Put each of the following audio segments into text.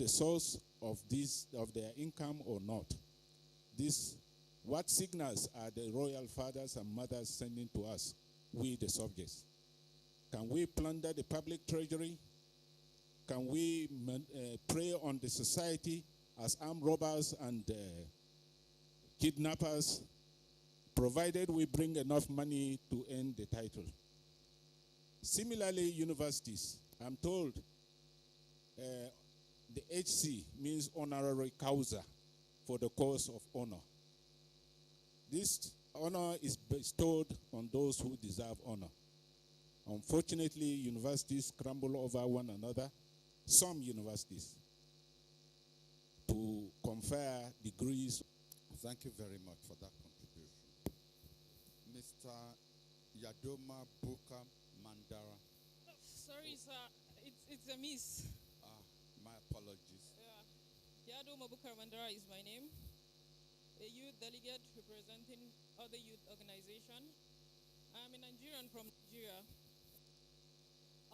the source of their income or not? What signals are the royal fathers and mothers sending to us, we the subjects? Can we plunder the public treasury? Can we prey on the society as armed robbers and kidnappers, provided we bring enough money to earn the title? Similarly, universities, I'm told the HC means honorary causa, for the cause of honor. This honor is bestowed on those who deserve honor. Unfortunately, universities crumble over one another, some universities, to confer degrees. Thank you very much for that contribution. Mr. Yadomah Bukar Mandara. Sorry, sir. It's a miss. My apologies. Yeah. Yadomah Bukar Mandara is my name. A youth delegate representing other youth organization. I'm a Nigerian from Nigeria.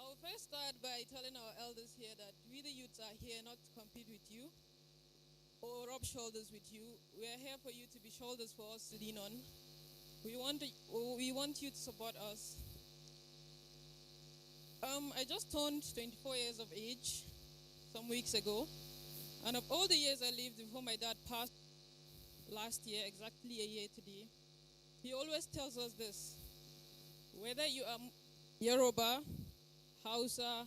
I will first start by telling our elders here that we the youths are here not to compete with you or rub shoulders with you. We are here for you to be shoulders for us to lean on. We want you to support us. I just turned 24 years of age some weeks ago. And of all the years I lived before my dad passed last year, exactly a year today, he always tells us this: whether you are Yoruba, Hausa,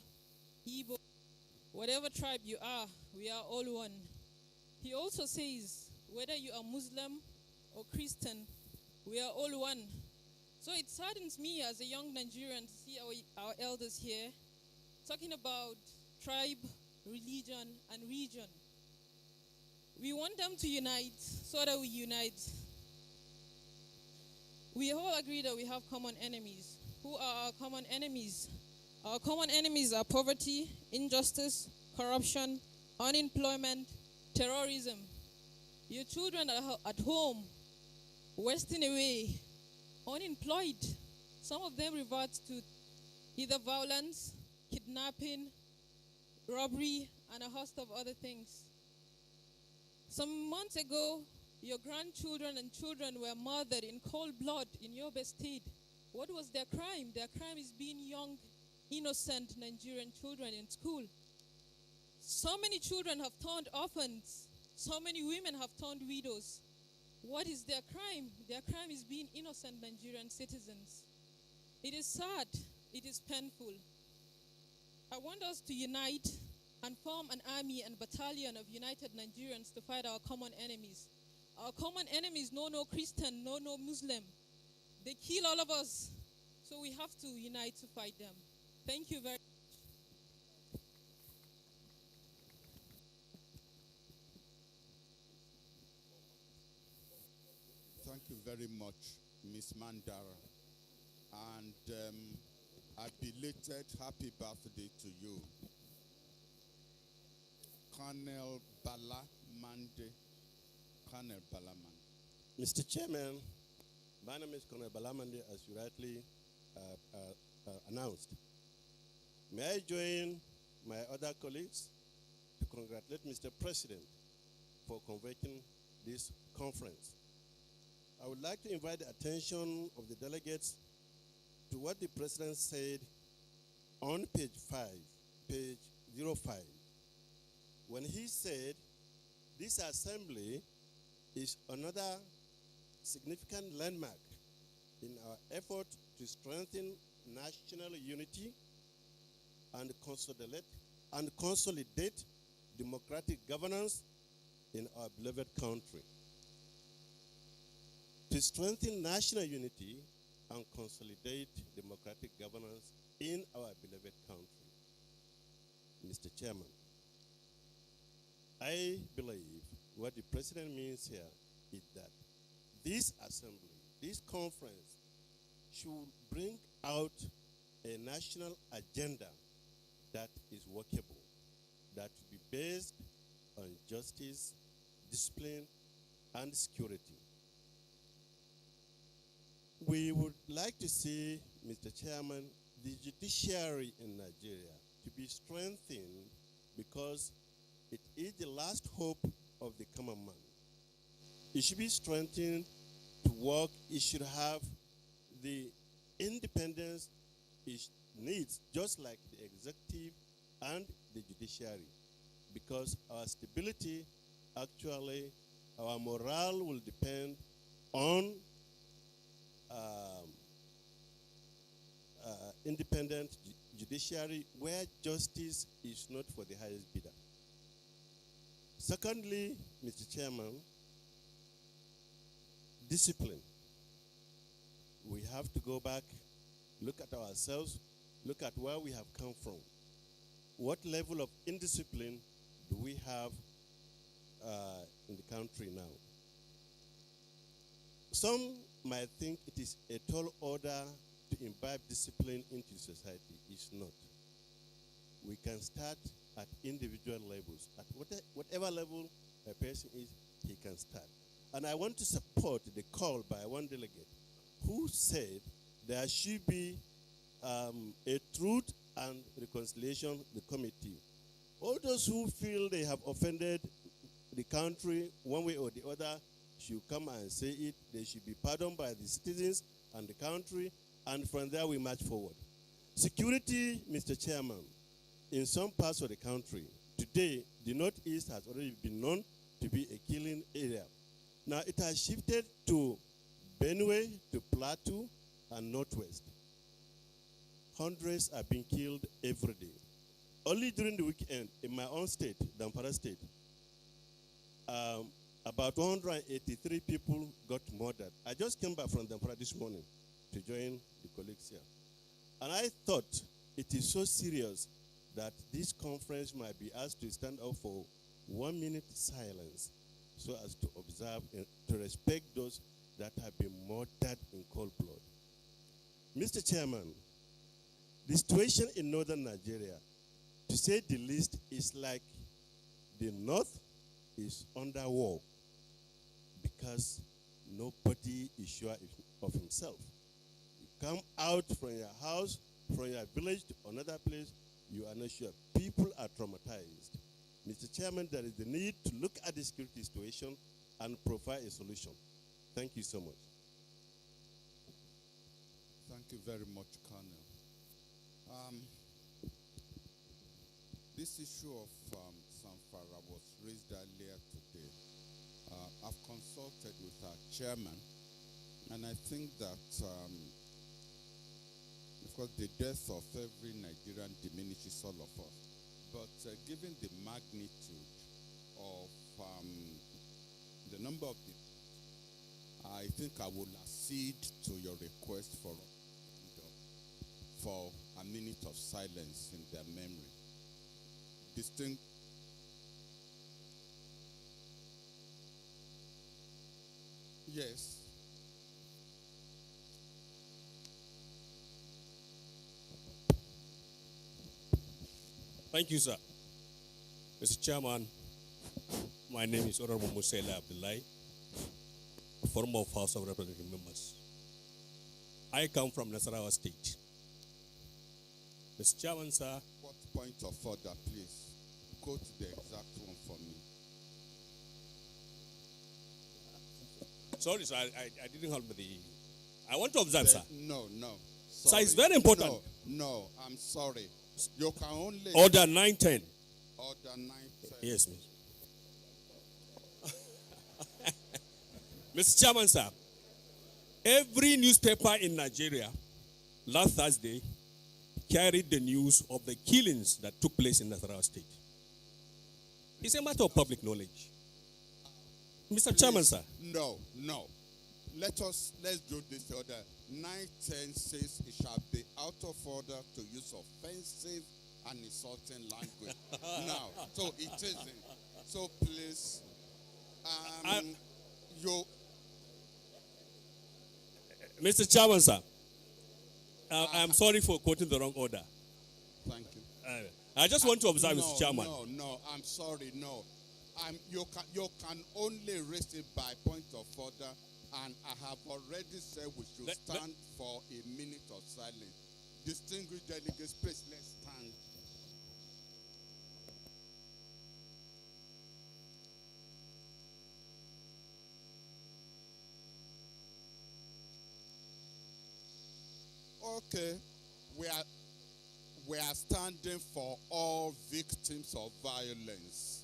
Igbo, whatever tribe you are, we are all one. He also says, whether you are Muslim or Christian, we are all one. So it saddens me as a young Nigerian to see our elders here talking about tribe, religion, and region. We want them to unite so that we unite. We all agree that we have common enemies. Who are our common enemies? Our common enemies are poverty, injustice, corruption, unemployment, terrorism. Your children are at home, wasting away, unemployed. Some of them revert to either violence, kidnapping, robbery, and a host of other things. Some months ago, your grandchildren and children were murdered in cold blood in Yobe State. What was their crime? Their crime is being young, innocent Nigerian children in school. So many children have turned orphans. So many women have turned widows. What is their crime? Their crime is being innocent Nigerian citizens. It is sad. It is painful. I want us to unite and form an army and battalion of united Nigerians to fight our common enemies. Our common enemies know no Christian, no Muslim. They kill all of us. So we have to unite to fight them. Thank you very much. Thank you very much, Ms. Mandara. And a belated happy birthday to you. Colonel Bala Mande. Colonel Bala Mande. Mr. Chairman, my name is Colonel Bala Mande, as you rightly announced. May I join my other colleagues to congratulate Mr. President for convoking this conference. I would like to invite the attention of the delegates to what the President said on page 05, when he said this assembly is another significant landmark in our effort to strengthen national unity and consolidate democratic governance in our beloved country. To strengthen national unity and consolidate democratic governance in our beloved country. Mr. Chairman, I believe what the President means here is that this assembly, this conference, should bring out a national agenda that is workable, that will be based on justice, discipline, and security. We would like to see, Mr. Chairman, the judiciary in Nigeria to be strengthened because it is the last hope of the common man. It should be strengthened to work. It should have the independence it needs, just like the executive and the judiciary. Because our stability, actually, our morale will depend on independent judiciary where justice is not for the highest bidder. Secondly, Mr. Chairman, discipline. We have to go back, look at ourselves, look at where we have come from. What level of indiscipline do we have in the country now? Some might think it is a tall order to imbibe discipline into society. It's not. We can start at individual levels. At whatever level a person is, he can start. And I want to support the call by one delegate who said there should be a truth and reconciliation committee. All those who feel they have offended the country one way or the other should come and say it. They should be pardoned by the citizens and the country, and from there we march forward. Security, Mr. Chairman, in some parts of the country, today, the Northeast has already been known to be a killing area. Now it has shifted to Benue, to Plateau, and Northwest. Hundreds are being killed every day. Only during the weekend, in my own state, Damfara State, about 183 people got murdered. I just came back from Damfara this morning to join the colleagues here. And I thought it is so serious that this conference might be asked to stand up for 1 minute silence so as to observe and to respect those that have been murdered in cold blood. Mr. Chairman, the situation in northern Nigeria, to say the least, is like the north is under war because nobody is sure of himself. You come out from your house, from your village to another place, you are not sure. People are traumatized. Mr. Chairman, there is the need to look at the security situation and provide a solution. Thank you so much. Thank you very much, Colonel. This issue of Zamfara was raised earlier today. I've consulted with our chairman, and I think that because the death of every Nigerian diminishes all of us, but given the magnitude of the number of the, I think I will accede to your request for a minute of silence in their memory. Yes. Thank you, sir. Mr. Chairman, my name is Honorable Musela Abdullahi, former of House of Representative members. I come from Nasarawa State. Mr. Chairman, sir. What point of order, please? Quote the exact one for me. Sorry, sir, I didn't have the. I want to observe, sir. No. Sir, it's very important. No, I'm sorry. You can only. Order 910. Order 910. Yes, Mr. Chairman, sir. Every newspaper in Nigeria last Thursday carried the news of the killings that took place in Nasarawa State. It's a matter of public knowledge. Mr. Chairman, sir. No. Let's do this order. 910 says it shall be out of order to use offensive and insulting language. Now, so it isn't. So please, Mr. Chairman, sir. I'm sorry for quoting the wrong order. Thank you. I just want to observe, Mr. Chairman. No, I'm sorry, no. You can only raise it by point of order, and I have already said we should stand for a minute of silence. Distinguished delegates, please, let's stand. Okay. We are standing for all victims of violence.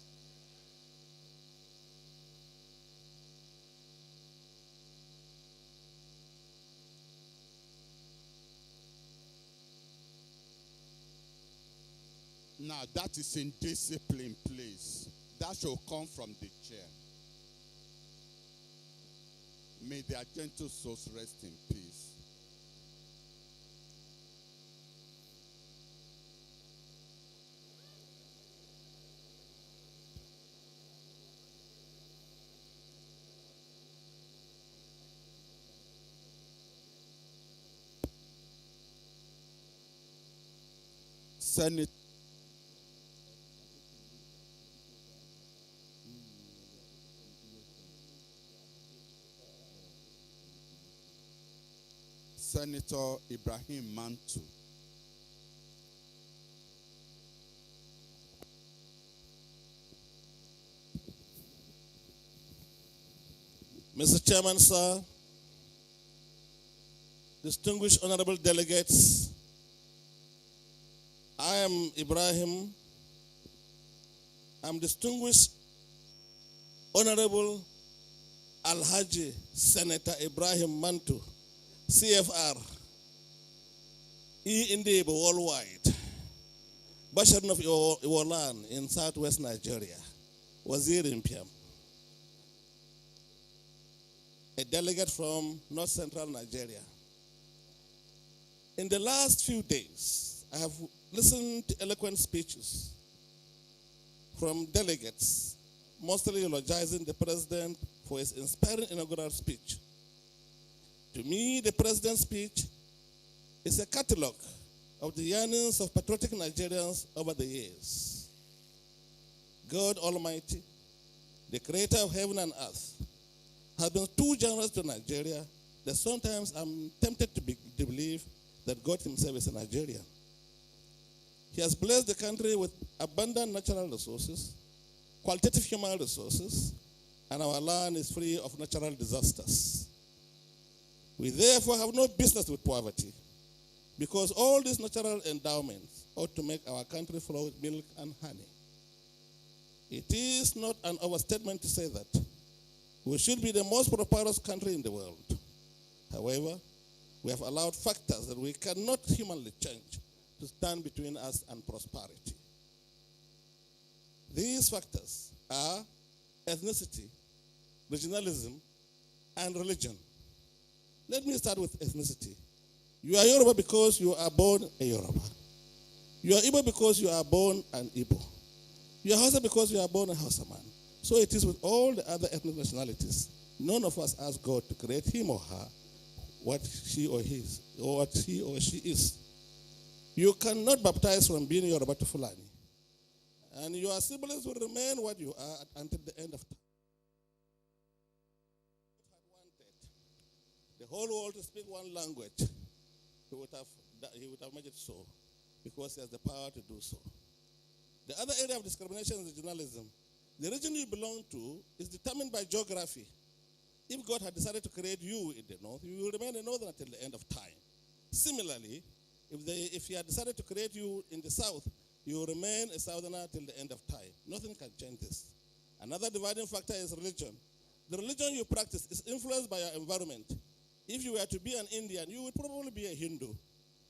Now, that is indiscipline, please. That should come from the chair. May their gentle souls rest in peace. Senate. Senator Ibrahim Mantu. Mr. Chairman, sir, distinguished honorable delegates, I am Ibrahim. I'm distinguished honorable Alhaji Senator Ibrahim Mantu, CFR, Indebo worldwide, Bashar of Iwolan in southwest Nigeria, Wazir Impiam, a delegate from north central Nigeria. In the last few days, I have listened to eloquent speeches from delegates, mostly eulogizing the president for his inspiring inaugural speech. To me, the president's speech is a catalog of the yearnings of patriotic Nigerians over the years. God Almighty, the creator of heaven and earth, has been too generous to Nigeria that sometimes I'm tempted to believe that God himself is a Nigerian. He has blessed the country with abundant natural resources, qualitative human resources, and our land is free of natural disasters. We therefore have no business with poverty, because all these natural endowments ought to make our country flow with milk and honey. It is not an overstatement to say that we should be the most prosperous country in the world. However, we have allowed factors that we cannot humanly change to stand between us and prosperity. These factors are ethnicity, regionalism, and religion. Let me start with ethnicity. You are Yoruba because you are born a Yoruba. You are Igbo because you are born an Igbo. You are Hausa because you are born a Hausa man. So it is with all the other ethnic nationalities. None of us ask God to create him or her what he or she is. You cannot baptize from being Yoruba to Fulani. And your siblings will remain what you are until the end of time. The whole world to speak one language, he would have made it so, because he has the power to do so. The other area of discrimination is regionalism. The region you belong to is determined by geography. If God had decided to create you in the north, you will remain a northerner until the end of time. Similarly, if he had decided to create you in the south, you will remain a southerner till the end of time. Nothing can change this. Another dividing factor is religion. The religion you practice is influenced by your environment. If you were to be an Indian, you would probably be a Hindu.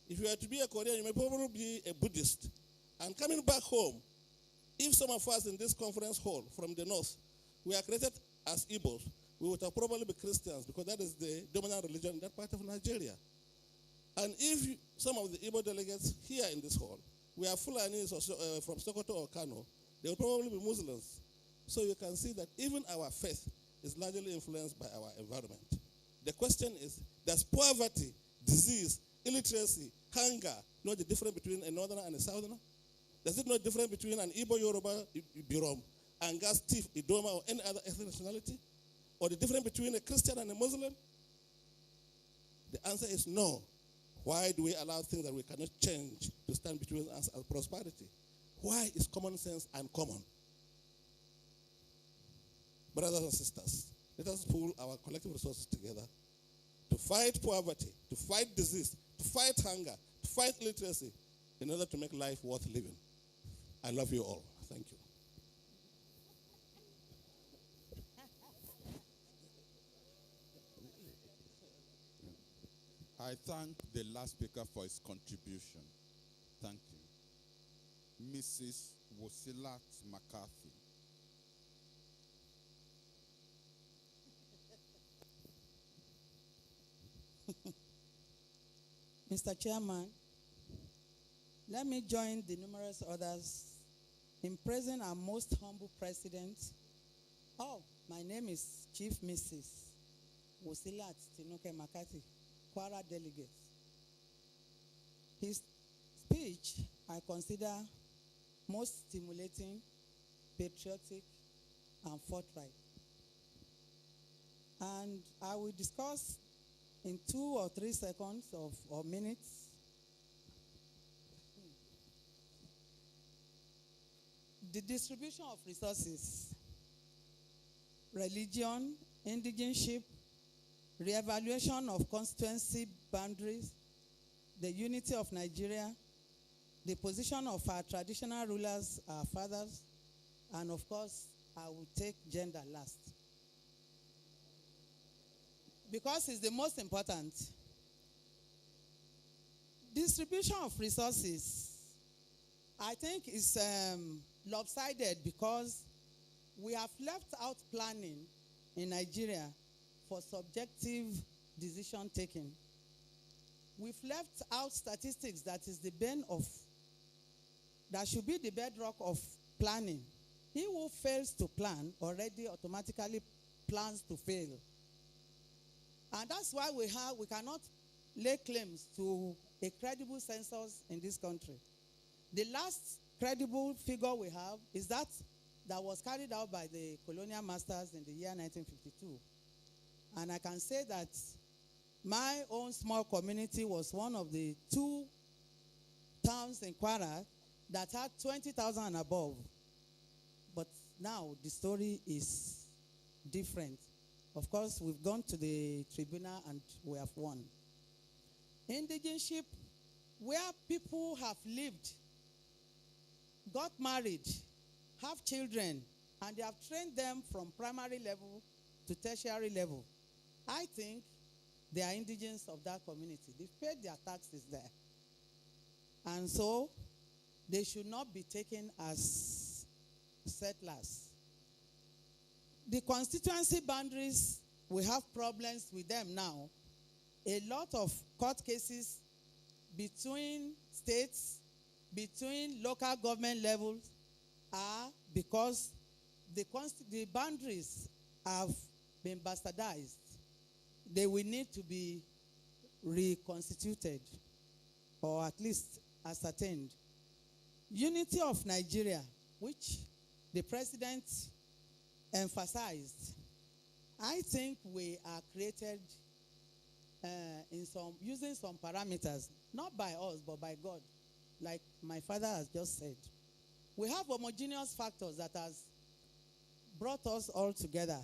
If you were to be a Korean, you may probably be a Buddhist. And coming back home, if some of us in this conference hall from the north were created as Igbos, we would have probably be Christians, because that is the dominant religion in that part of Nigeria. And if some of the Igbo delegates here in this hall were Fulanis or from Sokoto or Kano, they would probably be Muslims. So you can see that even our faith is largely influenced by our environment. The question is, does poverty, disease, illiteracy, hunger know the difference between a northerner and a southerner? Does it know the difference between an Igbo, Yoruba, Birom, Angas, Tif, Idoma, or any other ethnic nationality? Or the difference between a Christian and a Muslim? The answer is no. Why do we allow things that we cannot change to stand between us and prosperity? Why is common sense uncommon? Brothers and sisters, let us pool our collective resources together to fight poverty, to fight disease, to fight hunger, to fight illiteracy, in order to make life worth living. I love you all. Thank you. I thank the last speaker for his contribution. Thank you. Mrs. Wosilat McCarthy. Mr. Chairman, let me join the numerous others in praising our most humble president. Oh, my name is Chief Mrs. Wosilat Tinuke Makati, Kwara Delegates. His speech I consider most stimulating, patriotic, and forthright. And I will discuss in 2 or 3 seconds or minutes the distribution of resources, religion, indigenship, reevaluation of constituency boundaries, the unity of Nigeria, the position of our traditional rulers, our fathers, and of course, I will take gender last. Because it's the most important. Distribution of resources, I think, is lopsided because we have left out planning in Nigeria for subjective decision taking. We've left out statistics that should be the bedrock of planning. He who fails to plan already automatically plans to fail. And that's why we cannot lay claims to a credible census in this country. The last credible figure we have is that was carried out by the colonial masters in the year 1952. And I can say that my own small community was one of the 2 towns in Kwara that had 20,000 and above. But now the story is different. Of course, we've gone to the tribunal and we have won. Indigenship, where people have lived, got married, have children, and they have trained them from primary level to tertiary level. I think they are indigents of that community. They've paid their taxes there. And so, they should not be taken as settlers. The constituency boundaries, we have problems with them now. A lot of court cases between states, between local government levels, are because the boundaries have been bastardized. They will need to be reconstituted, or at least ascertained. Unity of Nigeria, which the president emphasized, I think we are created using some parameters, not by us, but by God, like my father has just said. We have homogeneous factors that has brought us all together.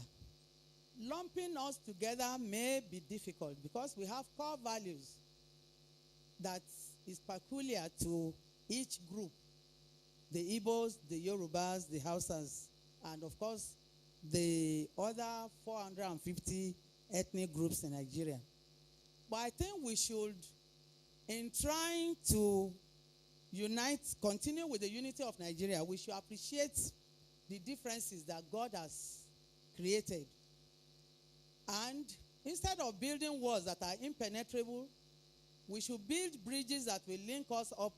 Lumping us together may be difficult because we have core values that is peculiar to each group. The Igbos, the Yorubas, the Hausas, and of course, the other 450 ethnic groups in Nigeria. But I think we should, in trying to continue with the unity of Nigeria, we should appreciate the differences that God has created. And instead of building walls that are impenetrable, we should build bridges that will link us up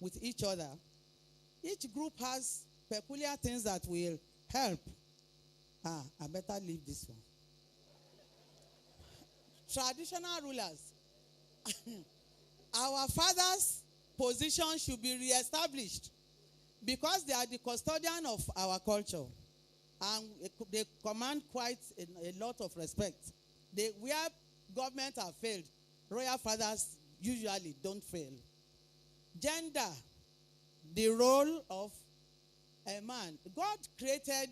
with each other. Each group has peculiar things that will help. I better leave this one. Traditional rulers. Our fathers' position should be reestablished because they are the custodian of our culture. And they command quite a lot of respect. Where government have failed, royal fathers usually don't fail. Gender, the role of a man. God created